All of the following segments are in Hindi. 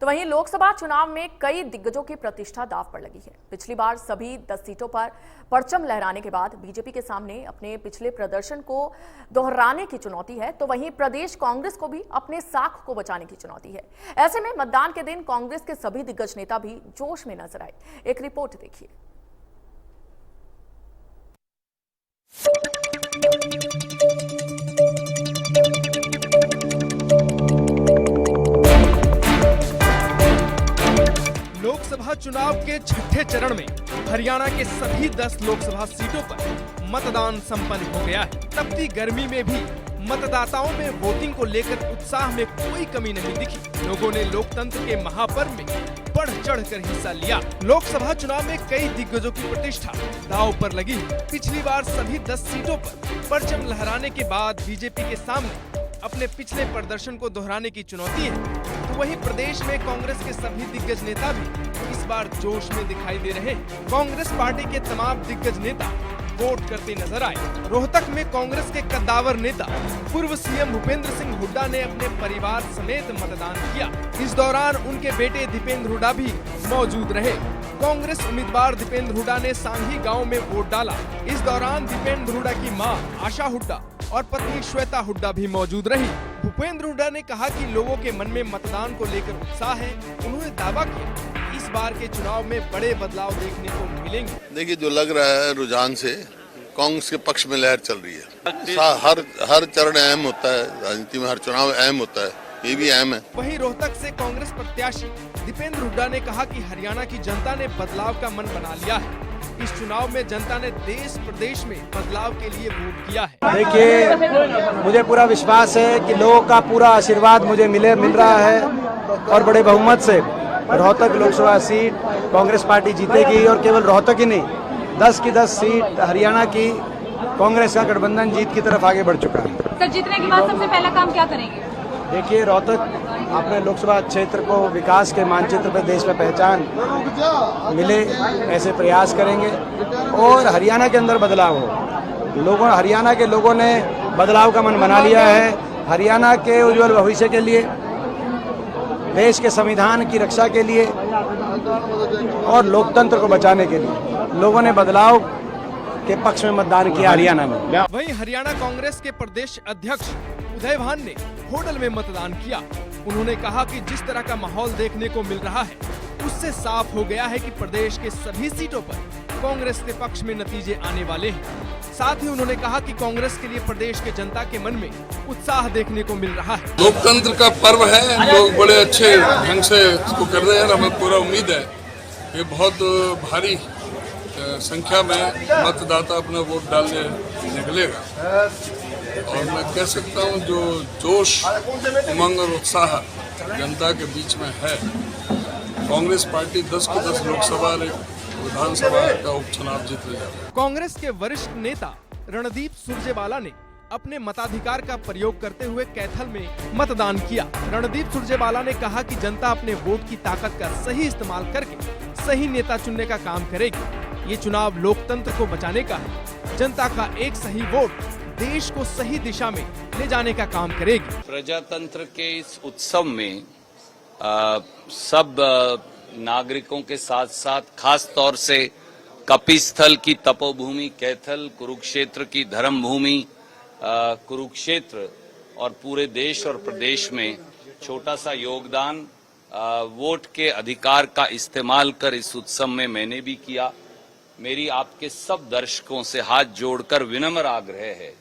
वहीं लोकसभा चुनाव में कई दिग्गजों की प्रतिष्ठा दांव पर लगी है। पिछली बार सभी 10 सीटों पर परचम लहराने के बाद बीजेपी के सामने अपने पिछले प्रदर्शन को दोहराने की चुनौती है, तो वहीं प्रदेश कांग्रेस को भी अपने साख को बचाने की चुनौती है। ऐसे में मतदान के दिन कांग्रेस के सभी दिग्गज नेता भी जोश में नजर आए। एक रिपोर्ट देखिए। लोकसभा चुनाव के छठे चरण में हरियाणा के सभी 10 लोकसभा सीटों पर मतदान संपन्न हो गया है। तपती गर्मी में भी मतदाताओं में वोटिंग को लेकर उत्साह में कोई कमी नहीं दिखी। लोगों ने लोकतंत्र के महापर्व में बढ़ चढ़कर हिस्सा लिया। लोकसभा चुनाव में कई दिग्गजों की प्रतिष्ठा दांव पर लगी। पिछली बार सभी 10 सीटों पर परचम लहराने के बाद बीजेपी के सामने अपने पिछले प्रदर्शन को दोहराने की चुनौती है, तो वहीं प्रदेश में कांग्रेस के सभी दिग्गज नेता भी इस बार जोश में दिखाई दे रहे हैं। कांग्रेस पार्टी के तमाम दिग्गज नेता वोट करते नजर आए। रोहतक में कांग्रेस के कद्दावर नेता पूर्व सीएम भूपेंद्र सिंह हुड्डा ने अपने परिवार समेत मतदान किया। इस दौरान उनके बेटे दीपेंद्र हुड्डा भी मौजूद रहे। कांग्रेस उम्मीदवार दीपेंद्र हुड्डा ने सांघी गांव में वोट डाला। इस दौरान दीपेंद्र हुड्डा की मां आशा हुड्डा और पत्नी श्वेता हुड्डा भी मौजूद रही। भूपेंद्र हुड्डा ने कहा कि लोगों के मन में मतदान को लेकर उत्साह है। उन्होंने दावा किया इस बार के चुनाव में बड़े बदलाव देखने को मिलेंगे। देखिए, जो लग रहा है रुझान से कांग्रेस के पक्ष में लहर चल रही है। हर चरण अहम होता है, राजनीति में हर चुनाव अहम होता है, ये भी अहम है। वहीं रोहतक से कांग्रेस प्रत्याशी दीपेंद्र हुड्डा ने कहा कि हरियाणा की जनता ने बदलाव का मन बना लिया है। इस चुनाव में जनता ने देश प्रदेश में बदलाव के लिए वोट किया है। देखिए, मुझे पूरा विश्वास है कि लोगों का पूरा आशीर्वाद मुझे मिल रहा है और बड़े बहुमत से रोहतक लोकसभा सीट कांग्रेस पार्टी जीतेगी। और केवल रोहतक ही नहीं, 10 की 10 सीट हरियाणा की कांग्रेस का गठबंधन जीत की तरफ आगे बढ़ चुका है। सर, जीतने के बाद सबसे पहला काम क्या करेंगे? देखिए, रोहतक अपने लोकसभा क्षेत्र को विकास के मानचित्र पर देश में पहचान मिले, ऐसे प्रयास करेंगे और हरियाणा के अंदर बदलाव हो। हरियाणा के लोगों ने बदलाव का मन बना लिया है। हरियाणा के उज्जवल भविष्य के लिए, देश के संविधान की रक्षा के लिए और लोकतंत्र को बचाने के लिए लोगों ने बदलाव के पक्ष में मतदान किया हरियाणा में। वहीं हरियाणा कांग्रेस के प्रदेश अध्यक्ष उदय भान ने होडल में मतदान किया। उन्होंने कहा कि जिस तरह का माहौल देखने को मिल रहा है, उससे साफ हो गया है कि प्रदेश के सभी सीटों पर कांग्रेस के पक्ष में नतीजे आने वाले हैं। साथ ही उन्होंने कहा कि कांग्रेस के लिए प्रदेश के जनता के मन में उत्साह देखने को मिल रहा है। लोकतंत्र का पर्व है, लोग बड़े अच्छे ढंग से इसको कर रहे हैं। हमें पूरा उम्मीद है कि बहुत भारी संख्या में मतदाता अपना वोट डालने निकलेगा। और मैं कह सकता हूं, जो जोश, उमंग और उत्साह जनता के बीच में है, कांग्रेस पार्टी 10 की 10 लोकसभा विधानसभा का उपचुनाव जीत लेगा। कांग्रेस के वरिष्ठ नेता रणदीप सुरजेवाला ने अपने मताधिकार का प्रयोग करते हुए कैथल में मतदान किया। रणदीप सुरजेवाला ने कहा कि जनता अपने वोट की ताकत का सही इस्तेमाल करके सही नेता चुनने का काम करेगी। ये चुनाव लोकतंत्र को बचाने का है। जनता का एक सही वोट देश को सही दिशा में ले जाने का काम करेगी। प्रजातंत्र के इस उत्सव में सब नागरिकों के साथ साथ खास तौर से कपिस्थल की तपोभूमि कैथल, कुरुक्षेत्र की धर्मभूमि कुरुक्षेत्र और पूरे देश और प्रदेश में छोटा सा योगदान वोट के अधिकार का इस्तेमाल कर इस उत्सव में मैंने भी किया। मेरी आपके सब दर्शकों से हाथ जोड़कर विनम्र आग्रह है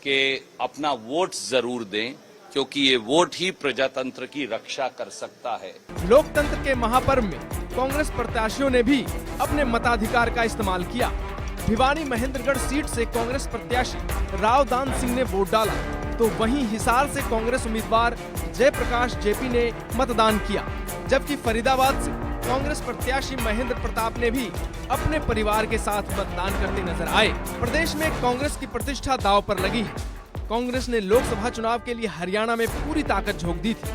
कि अपना वोट जरूर दें, क्योंकि ये वोट ही प्रजातंत्र की रक्षा कर सकता है। लोकतंत्र के महापर्व में कांग्रेस प्रत्याशियों ने भी अपने मताधिकार का इस्तेमाल किया। भिवानी महेंद्रगढ़ सीट से कांग्रेस प्रत्याशी रावदान सिंह ने वोट डाला, तो वहीं हिसार से कांग्रेस उम्मीदवार जयप्रकाश जेपी ने मतदान किया। जबकि फरीदाबाद से कांग्रेस प्रत्याशी महेंद्र प्रताप ने भी अपने परिवार के साथ मतदान करते नजर आए। प्रदेश में कांग्रेस की प्रतिष्ठा दांव पर लगी है। कांग्रेस ने लोकसभा चुनाव के लिए हरियाणा में पूरी ताकत झोंक दी थी।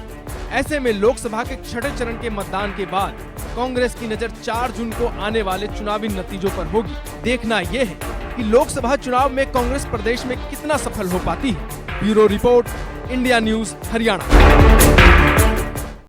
ऐसे में लोकसभा के छठे चरण के मतदान के बाद कांग्रेस की नजर 4 जून को आने वाले चुनावी नतीजों पर होगी। देखना यह है कि लोकसभा चुनाव में कांग्रेस प्रदेश में कितना सफल हो पाती है। Bureau report, India news, Haryana.